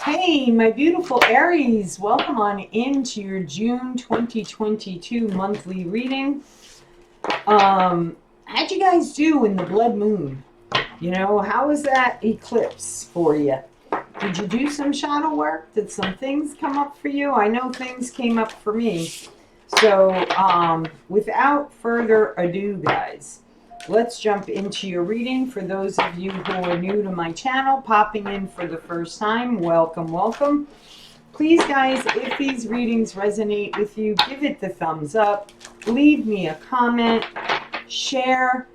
Hey, my beautiful Aries, welcome on into your June 2022 monthly reading. How'd you guys do in the blood moon? How was that eclipse for you? Did you do some shadow work? Did some things come up for you? I know things came up for me. So, without further ado, guys, let's jump into your reading. For those of you who are new to my channel, popping in for the first time, welcome, welcome. Please, guys, if these readings resonate with you, give it the thumbs up, leave me a comment, share,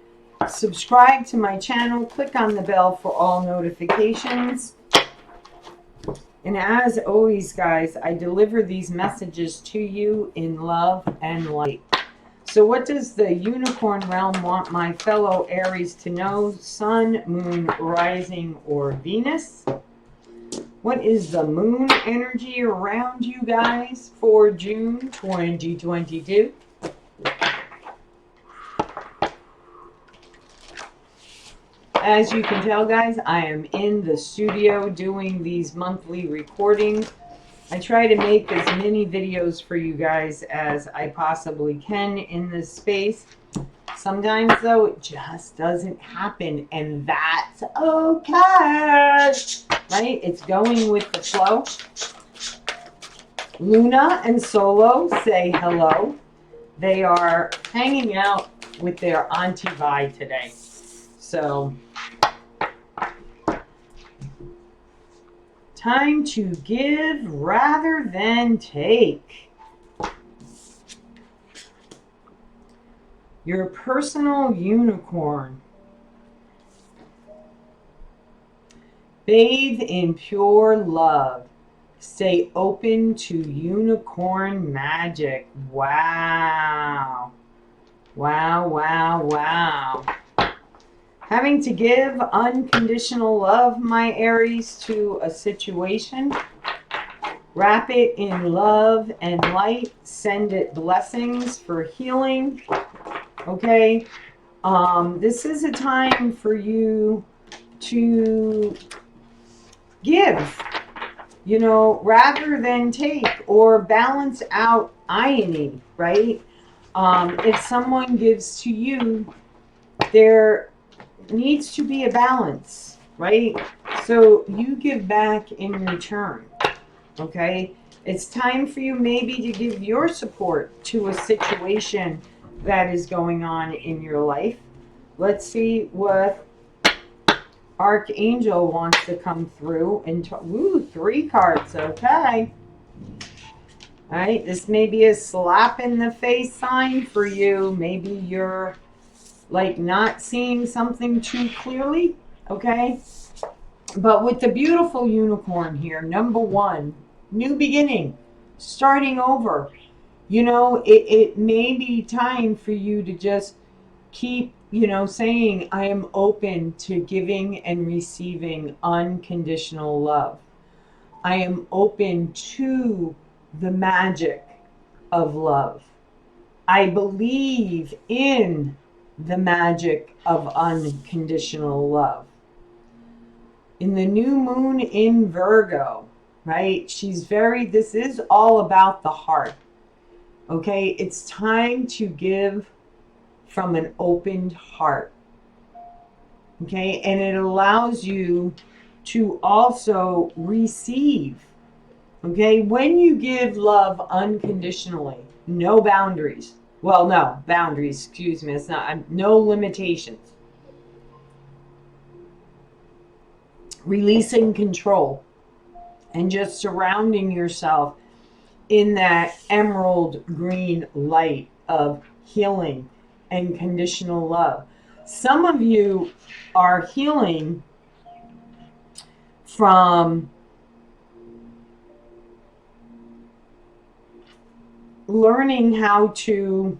subscribe to my channel, click on the bell for all notifications. And as always, guys, I deliver these messages to you in love and light. So what does the unicorn realm want my fellow Aries to know? Sun, moon, rising, or Venus? What is the moon energy around you guys for June 2022? As you can tell, guys, I am in the studio doing these monthly recordings. I try to make as many videos for you guys as I possibly can in this space. Sometimes, though, it just doesn't happen, and that's okay, right? It's going with the flow. Luna and Solo say hello. They are hanging out with their Auntie Vi today. So, time to give rather than take. Your personal unicorn. Bathe in pure love. Stay open to unicorn magic. Wow. Wow, wow, wow. Having to give unconditional love, my Aries, to a situation. Wrap it in love and light. Send it blessings for healing. Okay? This is a time for you to give, rather than take, or balance out irony, right? If someone gives to you, there needs to be a balance, right? So you give back in return, okay? It's time for you maybe to give your support to a situation that is going on in your life. Let's see what Archangel wants to come through. And ooh, 3 cards, okay. All right, this may be a slap in the face sign for you. Maybe you're like not seeing something too clearly, okay? But with the beautiful unicorn here, number 1, new beginning, starting over. It may be time for you to just keep, saying, I am open to giving and receiving unconditional love. I am open to the magic of love. I believe in the magic of unconditional love. In the new moon in Virgo, right? This is all about the heart. Okay, it's time to give from an opened heart. Okay, and it allows you to also receive. Okay, when you give love unconditionally, no boundaries. Well, no, boundaries, excuse me, it's not, no limitations. Releasing control and just surrounding yourself in that emerald green light of healing and conditional love. Some of you are healing from learning how to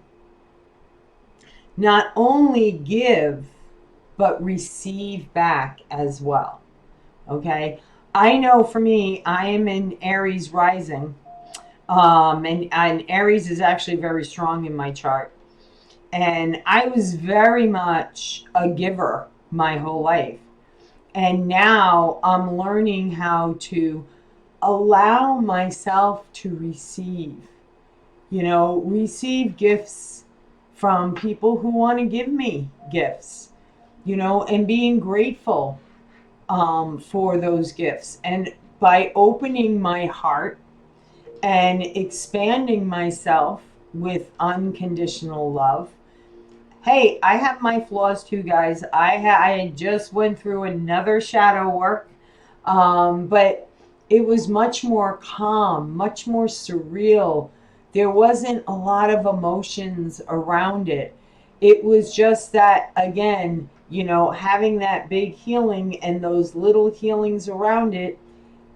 not only give, but receive back as well. Okay? I know for me, I am in Aries rising. And Aries is actually very strong in my chart. And I was very much a giver my whole life. And now I'm learning how to allow myself to receive, receive gifts from people who want to give me gifts, and being grateful for those gifts. And by opening my heart and expanding myself with unconditional love. Hey, I have my flaws too, guys. I just went through another shadow work, but it was much more calm, much more surreal. There wasn't a lot of emotions around it. It was just that, again, having that big healing and those little healings around it,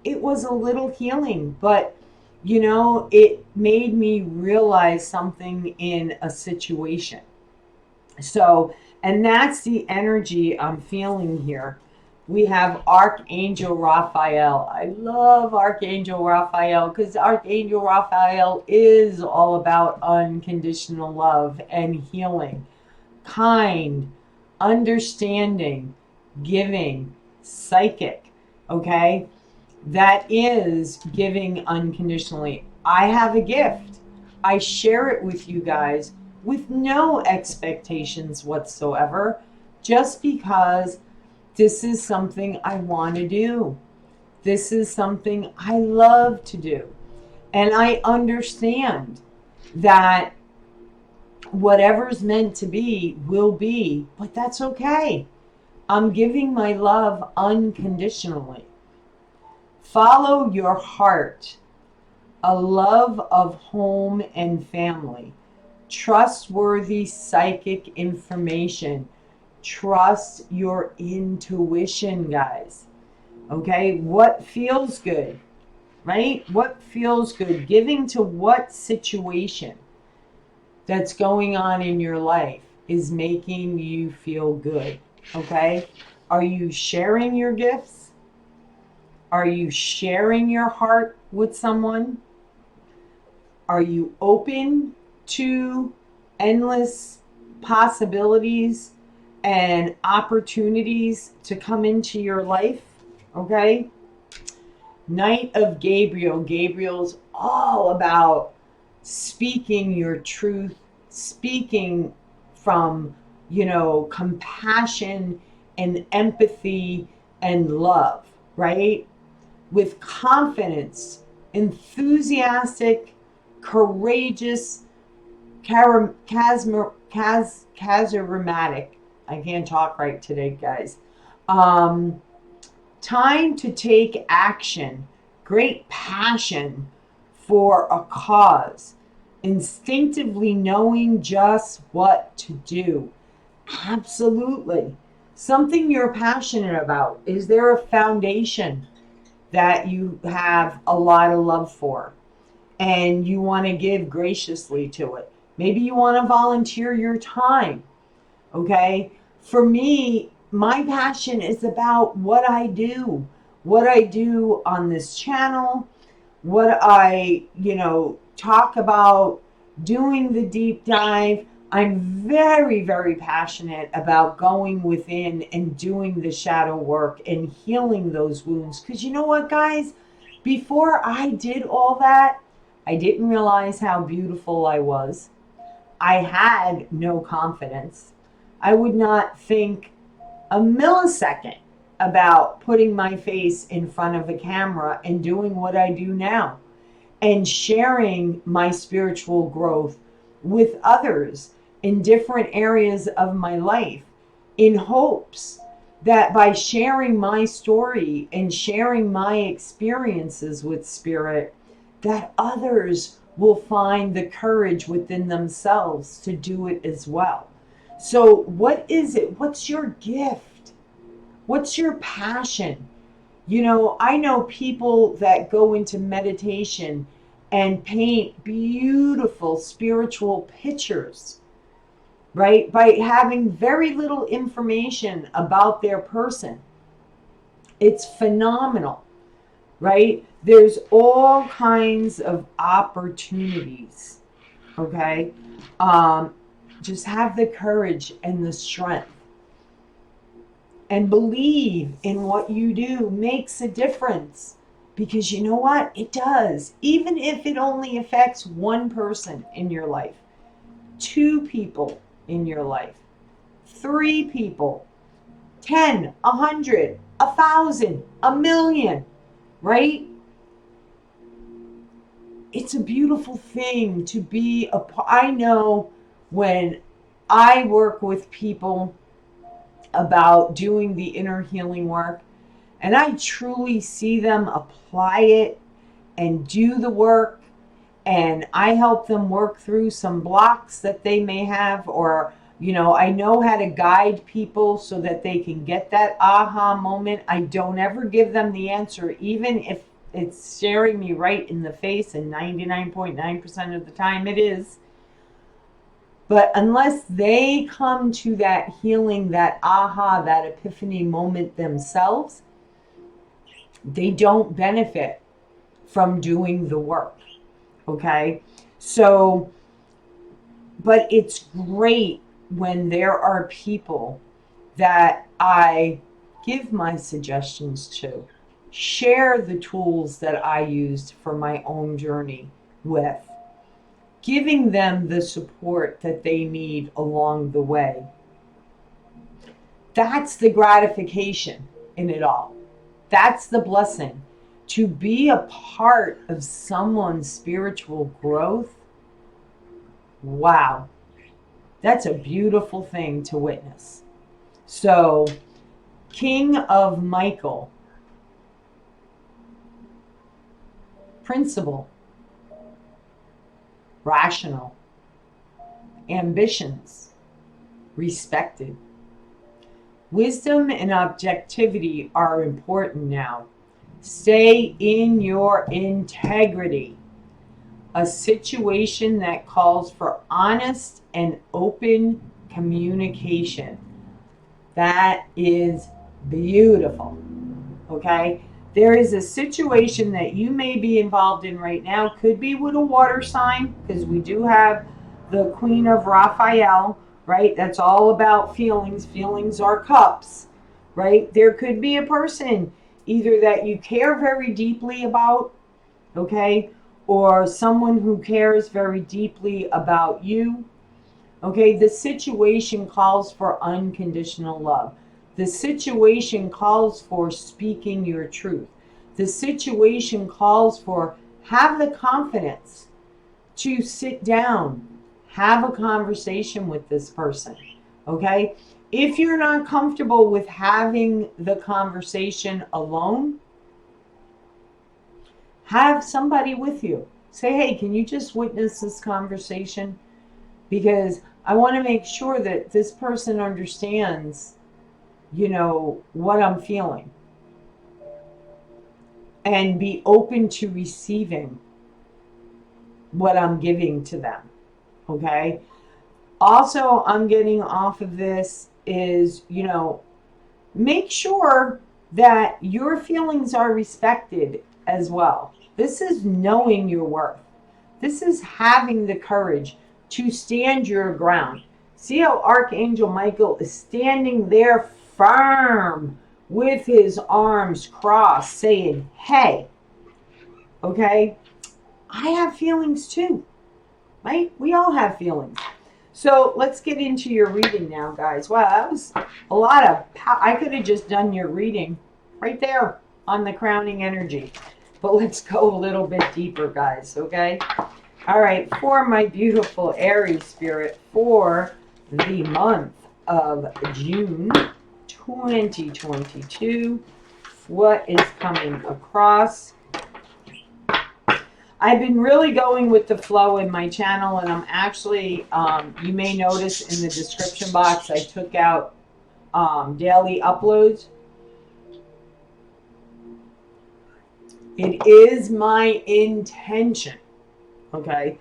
it was a little healing, but it made me realize something in a situation. So, and that's the energy I'm feeling here. We have Archangel Raphael. I love Archangel Raphael because Archangel Raphael is all about unconditional love and healing, kind, understanding, giving, psychic. Okay? That is giving unconditionally. I have a gift. I share it with you guys with no expectations whatsoever, just because this is something I want to do. This is something I love to do. And I understand that whatever's meant to be will be, but that's okay. I'm giving my love unconditionally. Follow your heart, a love of home and family, trustworthy psychic information. Trust your intuition, guys. Okay, what feels good, right? What feels good? Giving to what situation that's going on in your life is making you feel good, okay? Are you sharing your gifts? Are you sharing your heart with someone? Are you open to endless possibilities and opportunities to come into your life? Okay? Knight of Gabriel. Gabriel's all about speaking your truth, speaking from, compassion and empathy and love, right? With confidence, enthusiastic, courageous, charismatic. I can't talk right today, guys. Time to take action, great passion for a cause, instinctively knowing just what to do. Absolutely. Something you're passionate about. Is there a foundation that you have a lot of love for and you want to give graciously to it? Maybe you want to volunteer your time. Okay? For me, my passion is about what I do on this channel, what I, talk about, doing the deep dive. I'm very, very passionate about going within and doing the shadow work and healing those wounds. Because you know what, guys? Before I did all that, I didn't realize how beautiful I was. I had no confidence. I would not think a millisecond about putting my face in front of a camera and doing what I do now and sharing my spiritual growth with others in different areas of my life, in hopes that by sharing my story and sharing my experiences with spirit, that others will find the courage within themselves to do it as well. So what is it? What's your gift? What's your passion? I know people that go into meditation and paint beautiful spiritual pictures, right? By having very little information about their person. It's phenomenal, right? There's all kinds of opportunities, okay? Just have the courage and the strength. And believe in what you do makes a difference. Because you know what? It does. Even if it only affects one person in your life, two people in your life, three people, 10, 100, 1,000, 1,000,000, right? It's a beautiful thing to be I know when I work with people about doing the inner healing work, and I truly see them apply it and do the work, and I help them work through some blocks that they may have, or I know how to guide people so that they can get that aha moment. I don't ever give them the answer, even if it's staring me right in the face, and 99.9% of the time it is. But unless they come to that healing, that aha, that epiphany moment themselves, they don't benefit from doing the work. Okay? So, but it's great when there are people that I give my suggestions to, share the tools that I used for my own journey with, giving them the support that they need along the way. That's the gratification in it all. That's the blessing. To be a part of someone's spiritual growth, wow, that's a beautiful thing to witness. So, King of Michael, principle, rational, ambitions, respected. Wisdom and objectivity are important now. Stay in your integrity. A situation that calls for honest and open communication. That is beautiful. Okay? There is a situation that you may be involved in right now. Could be with a water sign, because we do have the Queen of Raphael, right? That's all about feelings. Feelings are cups, right? There could be a person either that you care very deeply about, okay, or someone who cares very deeply about you. Okay, the situation calls for unconditional love. The situation calls for speaking your truth. The situation calls for have the confidence to sit down, have a conversation with this person. Okay? If you're not comfortable with having the conversation alone, have somebody with you. Say, hey, can you just witness this conversation? Because I want to make sure that this person understands, what I'm feeling. And be open to receiving what I'm giving to them. Okay? Also, I'm getting off of this is, make sure that your feelings are respected as well. This is knowing your worth. This is having the courage to stand your ground. See how Archangel Michael is standing there firm with his arms crossed, saying, hey, okay, I have feelings too, right? We all have feelings. So let's get into your reading now, guys. Wow, that was a lot of I could have just done your reading right there on the crowning energy. But let's go a little bit deeper, guys, okay? All right, for my beautiful Aries spirit, for the month of June 2022, what is coming across? I've been really going with the flow in my channel, and I'm actually, you may notice in the description box, I took out daily uploads. It is my intention, okay,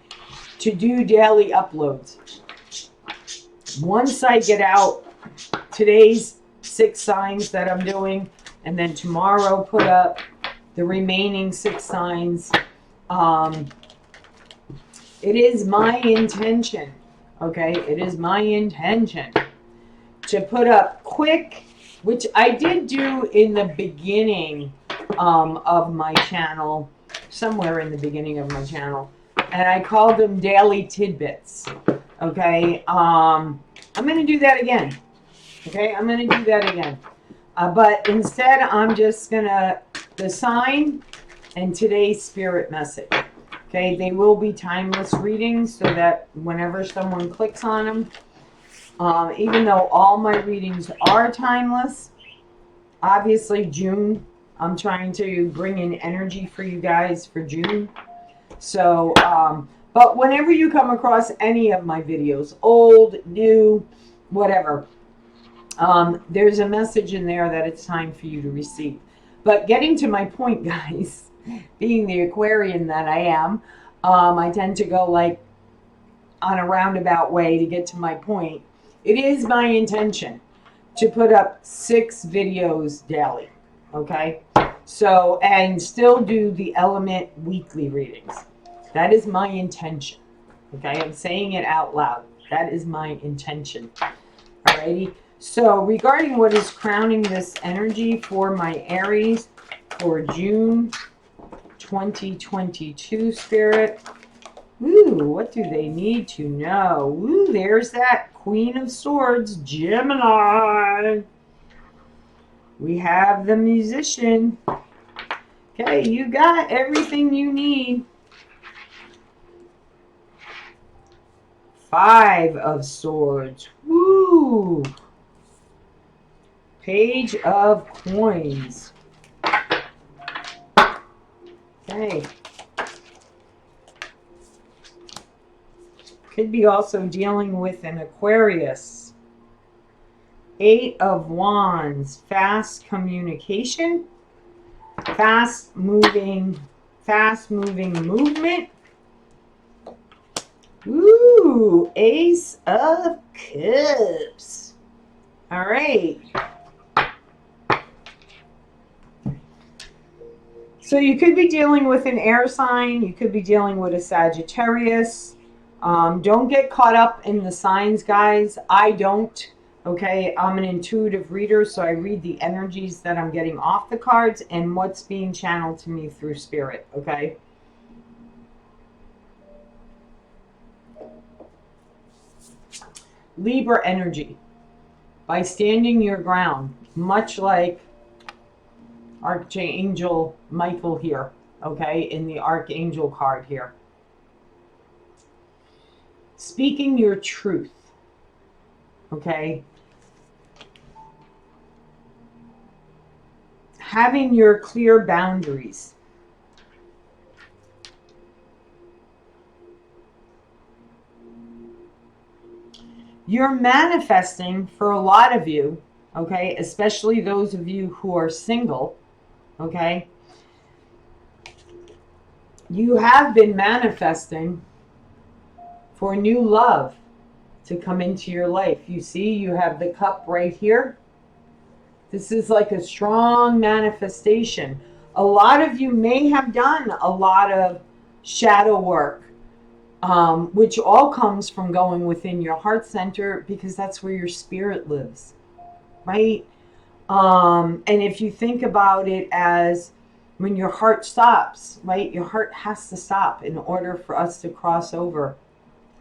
to do daily uploads. Once I get out today's 6 signs that I'm doing, and then tomorrow put up the remaining 6 signs, it is my intention, okay, it is my intention to put up quick, which I did do in the beginning of my channel, somewhere in the beginning of my channel, and I called them daily tidbits. Okay, I'm going to do that again. Okay, I'm going to do that again. But instead, I'm just going to, the sign and today's spirit message. Okay, they will be timeless readings so that whenever someone clicks on them, even though all my readings are timeless, obviously June, I'm trying to bring in energy for you guys for June. So, but whenever you come across any of my videos, old, new, whatever, there's a message in there that it's time for you to receive. But getting to my point, guys, being the Aquarian that I am, I tend to go like on a roundabout way to get to my point. It is my intention to put up 6 videos daily, okay? So, and still do the element weekly readings. That is my intention, okay? I'm saying it out loud. That is my intention, alrighty? So, regarding what is crowning this energy for my Aries for June 2022 spirit, ooh, what do they need to know? Ooh, there's that Queen of Swords, Gemini. We have the Musician. Okay, you got everything you need. 5 of Swords. Woo! Page of Coins. Okay. Could be also dealing with an Aquarius. 8 of Wands. Fast communication. Fast moving movement. Ooh, Ace of Cups. All right. So you could be dealing with an air sign. You could be dealing with a Sagittarius. Don't get caught up in the signs, guys. I don't. Okay, I'm an intuitive reader, so I read the energies that I'm getting off the cards and what's being channeled to me through spirit, okay? Libra energy. By standing your ground, much like Archangel Michael here, okay, in the Archangel card here. Speaking your truth, okay? Having your clear boundaries. You're manifesting for a lot of you, okay, especially those of you who are single, okay? You have been manifesting for new love to come into your life. You see, you have the cup right here. This is like a strong manifestation. A lot of you may have done a lot of shadow work, which all comes from going within your heart center because that's where your spirit lives, right? And if you think about it as when your heart stops, right? Your heart has to stop in order for us to cross over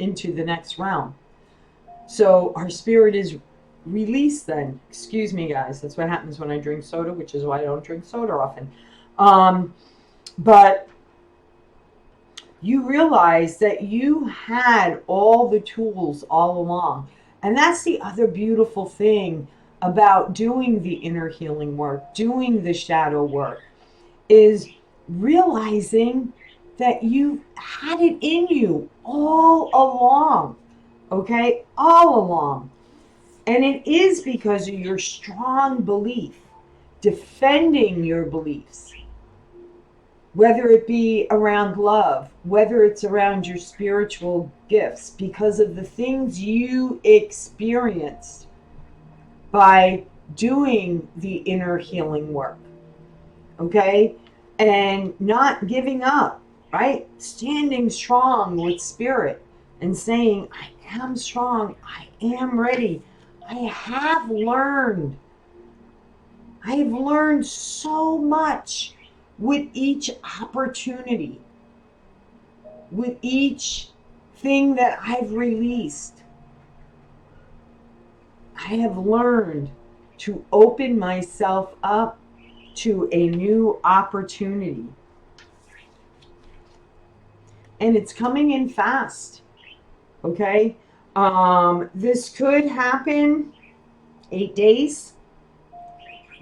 into the next realm. So our spirit is released then. Excuse me, guys. That's what happens when I drink soda, which is why I don't drink soda often. But you realize that you had all the tools all along. And that's the other beautiful thing about doing the inner healing work, doing the shadow work, is realizing that you had it in you all along, okay? All along. And it is because of your strong belief, defending your beliefs, whether it be around love, whether it's around your spiritual gifts, because of the things you experienced by doing the inner healing work, okay? And not giving up, right? Standing strong with spirit and saying, I am strong, I am ready. I have learned so much with each opportunity, with each thing that I've released, I have learned to open myself up to a new opportunity. And it's coming in fast. Okay? This could happen 8 days.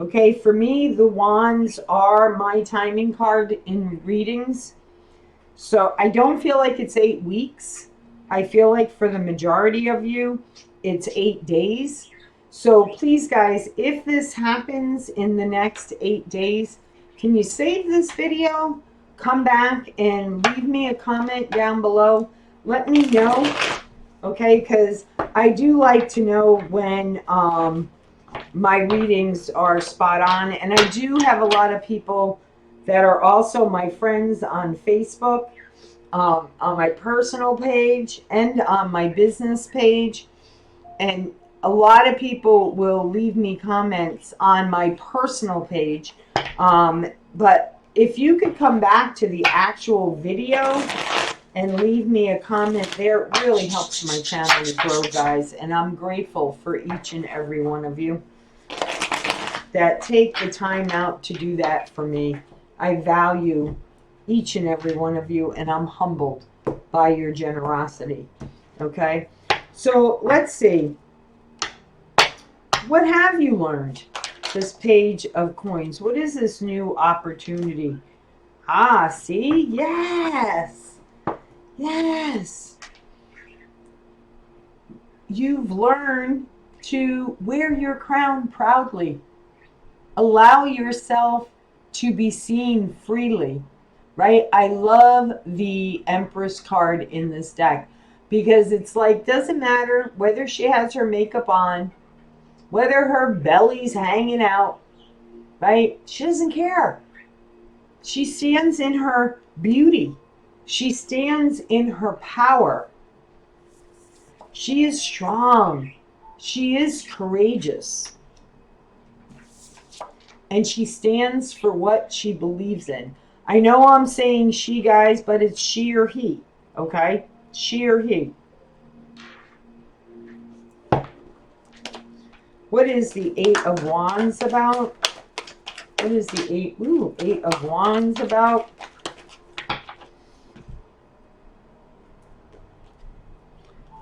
Okay, for me, the wands are my timing card in readings. So I don't feel like it's 8 weeks. I feel like for the majority of you, it's 8 days. So please, guys, if this happens in the next 8 days, can you save this video, come back and leave me a comment down below. Let me know, okay, because I do like to know when my readings are spot on. And I do have a lot of people that are also my friends on Facebook, on my personal page, and on my business page. And a lot of people will leave me comments on my personal page. But if you could come back to the actual video and leave me a comment there, it really helps my channel to grow, guys. And I'm grateful for each and every one of you that take the time out to do that for me. I value each and every one of you, and I'm humbled by your generosity. Okay? So let's see. What have you learned? This page of coins. What is this new opportunity? Ah, see? Yes. Yes. You've learned to wear your crown proudly. Allow yourself to be seen freely, right? I love the Empress card in this deck because it's like, doesn't matter whether she has her makeup on, whether her belly's hanging out, right? She doesn't care. She stands in her beauty. She stands in her power. She is strong. She is courageous. And she stands for what she believes in. I know I'm saying she, guys, but it's she or he, okay? She or he. What is the Eight of Wands about? What is the Eight of Wands about?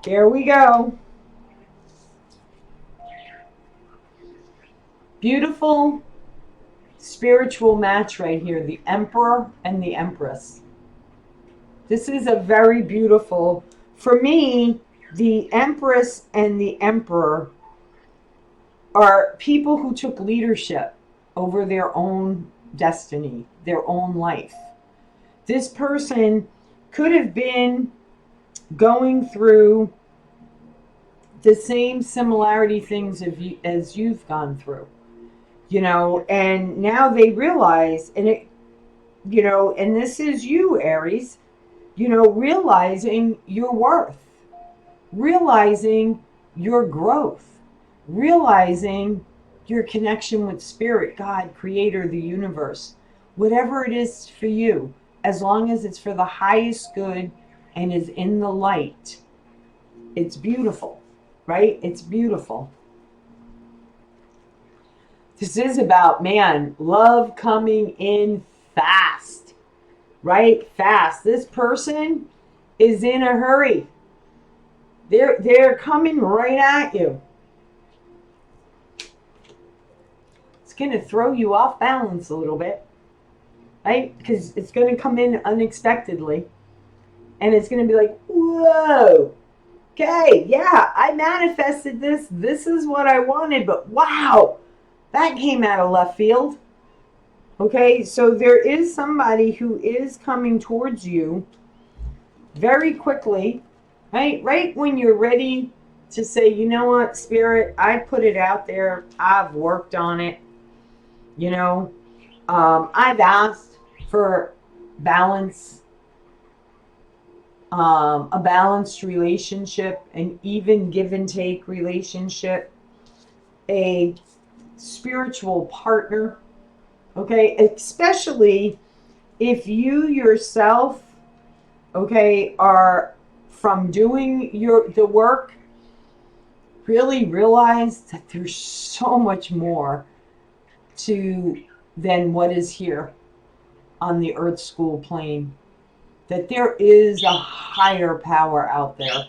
There we go. Beautiful spiritual match right here. The Emperor and the Empress. This is a very beautiful, for me, the Empress and the Emperor are people who took leadership over their own destiny, their own life. This person could have been going through the same similarity things as you've gone through, you know, and now they realize, and it, you know, and this is you, Aries, you know, realizing your worth, realizing your growth, realizing your connection with Spirit, God, Creator, the universe, whatever it is for you, as long as it's for the highest good and is in the light, it's beautiful, right? It's beautiful. This is about, man, love coming in fast, right? Fast. This person is in a hurry. They're coming right at you. It's going to throw you off balance a little bit, right? Because it's going to come in unexpectedly. And it's going to be like, whoa, okay, yeah, I manifested this. This is what I wanted, but wow, that came out of left field. Okay, so there is somebody who is coming towards you very quickly, right? Right when you're ready to say, you know what, Spirit, I put it out there. I've worked on it. You know, I've asked for balance. A balanced relationship, an even give and take relationship, a spiritual partner, okay? Especially if you yourself, okay, are from doing the work, really realize that there's so much more to than what is here on the earth school plane. That there is a higher power out there.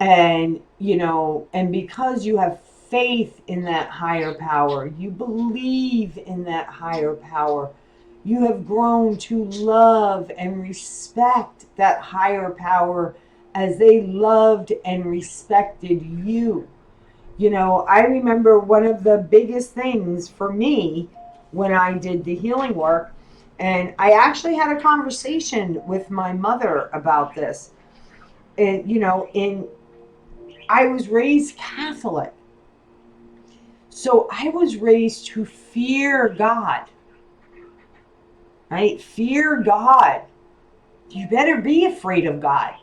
And, and because you have faith in that higher power, you believe in that higher power, you have grown to love and respect that higher power as they loved and respected you. I remember one of the biggest things for me when I did the healing work, and I actually had a conversation with my mother about this. And, I was raised Catholic. So I was raised to fear God. Right? Fear God. You better be afraid of God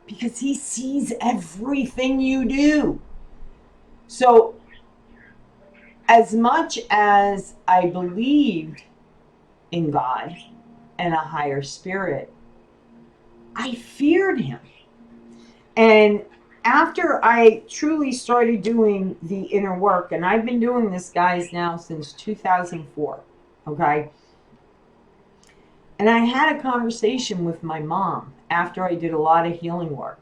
because he sees everything you do. So as much as I believed in God and a higher spirit, I feared him. And after I truly started doing the inner work, and I've been doing this, guys, now since 2004, okay? And I had a conversation with my mom after I did a lot of healing work.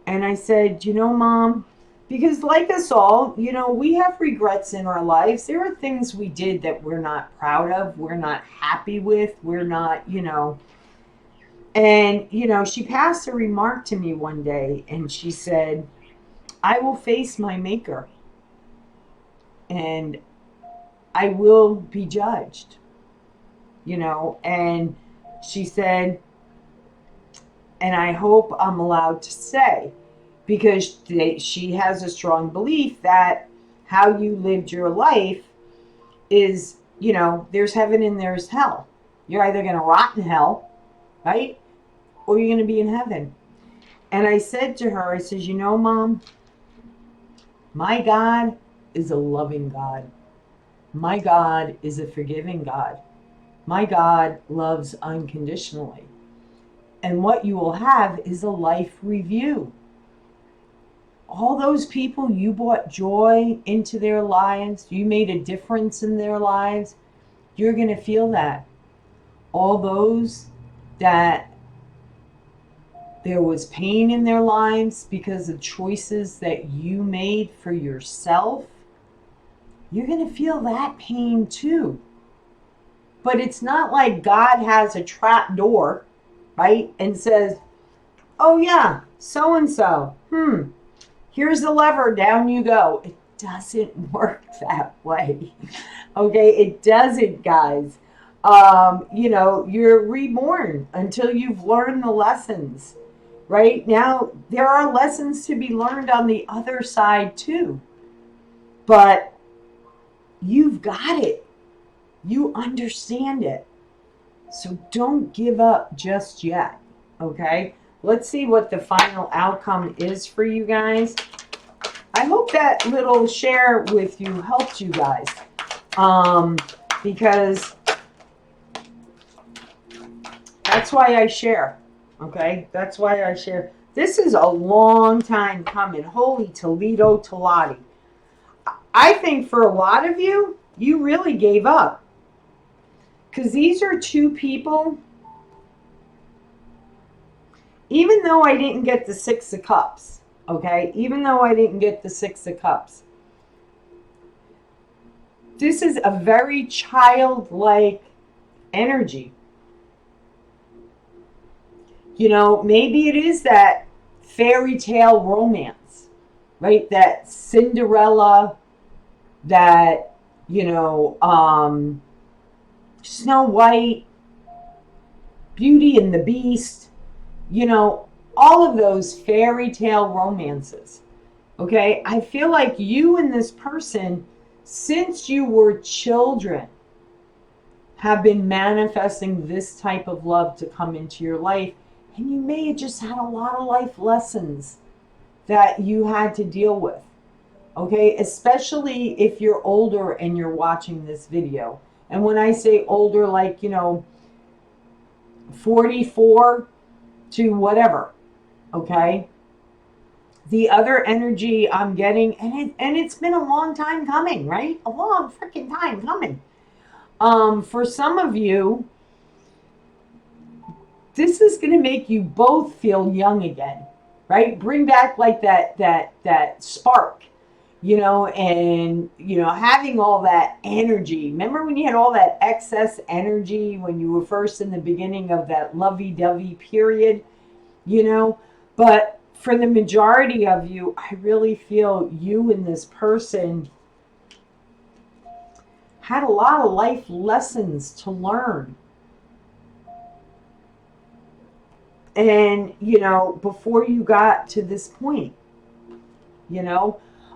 And I said, Mom, because like us all, we have regrets in our lives. There are things we did that we're not proud of, we're not happy with, we're not, And, she passed a remark to me one day, and she said, I will face my maker, and I will be judged, and she said, and I hope I'm allowed to say, because she has a strong belief that how you lived your life is, there's heaven and there's hell. You're either going to rot in hell, right? Or you're going to be in heaven. And I said to her, I says, Mom, my God is a loving God. My God is a forgiving God. My God loves unconditionally. And what you will have is a life review. All those people you brought joy into their lives, you made a difference in their lives, you're going to feel that. All those that there was pain in their lives because of choices that you made for yourself, you're going to feel that pain too. But it's not like God has a trap door, right? And says, oh yeah, so-and-so, here's the lever, down you go. It doesn't work that way. Okay, it doesn't, guys. You're reborn until you've learned the lessons. Right now, there are lessons to be learned on the other side too. But you've got it. You understand it. So don't give up just yet. Okay? Let's see what the final outcome is for you guys. I hope that little share with you helped you guys. Because that's why I share. Okay, that's why I share. This is a long time coming. Holy Toledo Tolati. I think for a lot of you, you really gave up. Because these are two people, even though I didn't get the Six of Cups, okay? Even though I didn't get the Six of Cups. This is a very childlike energy. Maybe it is that fairy tale romance, right? That Cinderella, that, Snow White, Beauty and the Beast, all of those fairy tale romances. Okay? I feel like you and this person, since you were children, have been manifesting this type of love to come into your life. And you may have just had a lot of life lessons that you had to deal with. Okay? Especially if you're older and you're watching this video. And when I say older, like, 44 to whatever, okay? The other energy I'm getting, and it's been a long time coming, right? A long freaking time coming. For some of you, this is going to make you both feel young again, right? Bring back like that spark, and having all that energy. Remember when you had all that excess energy when you were first in the beginning of that lovey-dovey period, But for the majority of you, I really feel you and this person had a lot of life lessons to learn. And, before you got to this point,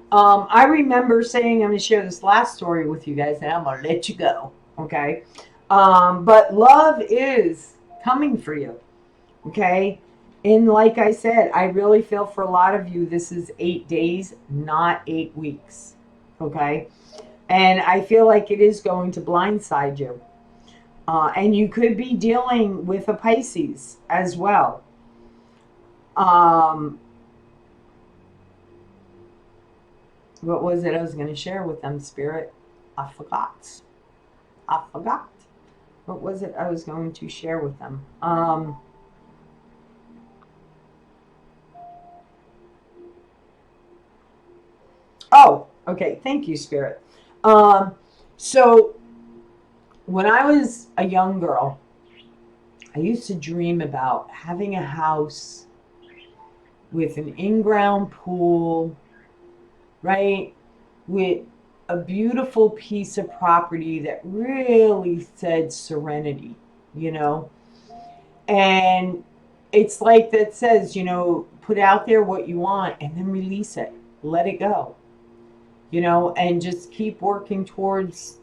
I remember saying, I'm going to share this last story with you guys, and I'm going to let you go, okay? But love is coming for you, okay? And like I said, I really feel for a lot of you, this is 8 days, not 8 weeks, okay? And I feel like it is going to blindside you. And you could be dealing with a Pisces as well. What was it I was going to share with them, Spirit? I forgot. What was it I was going to share with them? Oh, okay. Thank you, Spirit. So when I was a young girl, I used to dream about having a house with an in-ground pool, right? With a beautiful piece of property that really said serenity, And it's like that says, put out there what you want and then release it. Let it go, and just keep working towards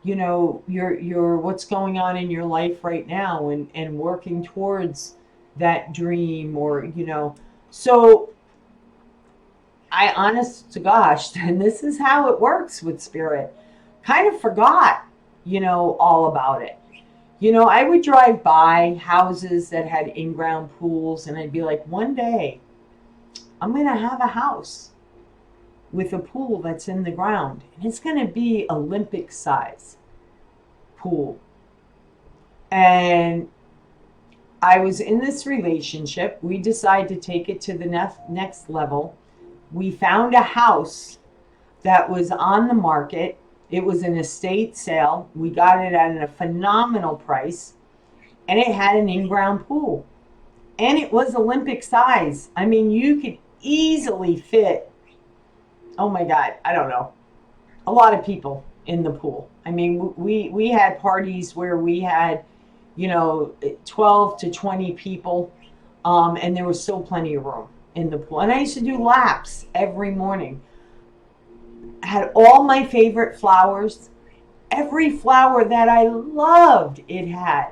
your what's going on in your life right now, and working towards that dream, or so I, honest to gosh, and this is how it works with Spirit, kind of forgot all about it. I would drive by houses that had in-ground pools, and I'd be like, one day I'm gonna have a house with a pool that's in the ground, and it's going to be Olympic size pool. And I was in this relationship. We decided to take it to the next level. We found a house that was on the market. It was an estate sale. We got it at a phenomenal price, and it had an in-ground pool, and it was Olympic size. I mean, you could easily fit, oh my God, I don't know, a lot of people in the pool. I mean, we had parties where we had, 12 to 20 people, and there was still plenty of room in the pool. And I used to do laps every morning. I had all my favorite flowers. Every flower that I loved, it had.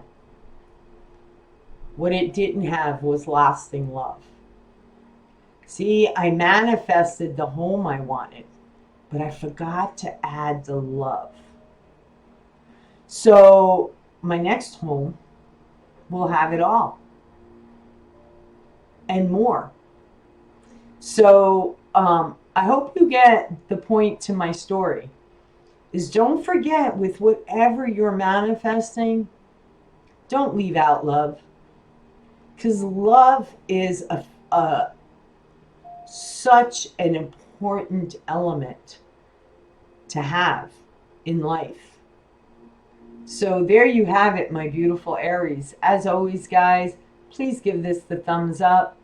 What it didn't have was lasting love. See, I manifested the home I wanted, but I forgot to add the love. So my next home will have it all and more. So I hope you get the point to my story. Is don't forget, with whatever you're manifesting, don't leave out love. Because love is such an important element to have in life. So there you have it, my beautiful Aries. As always, guys, please give this the thumbs up.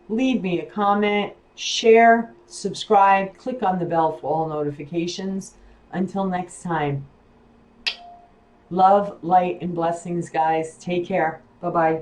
Leave me a comment, share, subscribe, click on the bell for all notifications. Until next time, love, light, and blessings, guys. Take care. Bye-bye.